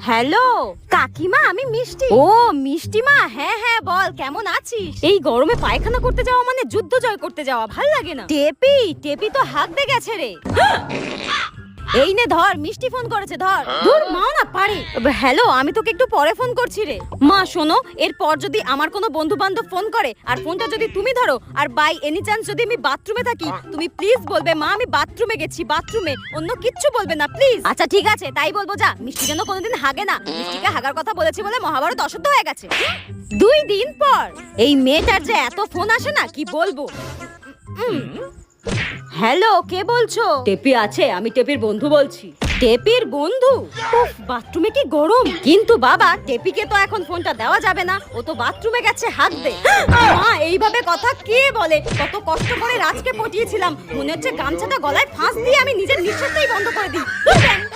Hello কাকিমা, আমি মিষ্টি। ও মিষ্টি মা, হ্যাঁ হ্যাঁ বল, কেমন আছিস? এই গরমে পায়খানা করতে যাওয়া মানে যুদ্ধ জয় করতে যাওয়া, ভাল লাগে না। টেপি টেপি তো হাঁকতে গেছে রে। এই নে ধর, মিষ্টি ফোন করেছে, ধর। ধুর, মাও না পারে। হ্যালো, আমি তোকে একটু পরে ফোন করছি রে। মা শোনো, এরপর যদি আমার কোনো বন্ধু বান্ধব ফোন করে আর ফোনটা যদি তুমি ধরো, আর বাই এনি চান্স যদি আমি বাথরুমে থাকি, তুমি প্লিজ বলবে মা আমি বাথরুমে গেছি, বাথরুমে, অন্য কিচ্ছু বলবে না প্লিজ। আচ্ছা ঠিক আছে, তাই বলবো। যা, মিষ্টি যেন কোনোদিন হাগে না। মিষ্টিকে হাগার কথা বলেছি বলে মহাভারত অশুদ্ধ হয়ে গেছে। 2 দিন পর এই মেয়েটার যে এত ফোন আসে না, কি বলবো। হ্যালো, কে বলছো? টেপি আছে, আমি টেপির বন্ধু বলছি। টেপির বন্ধু? উফ, বাথরুমে কি গরম। কিন্তু বাবা, টেপিকে তো এখন ফোনটা দেওয়া যাবে না, ও তো বাথরুমে গেছে হাঁকতে। মা, এইভাবে কথা কে বলে? কত কষ্ট করে রাজকে পটিয়েছিলাম, মনে হচ্ছে গামছাটা গলায় ফাঁস দিয়ে আমি নিজের নিঃশ্বাসটাই বন্ধ করে দিই।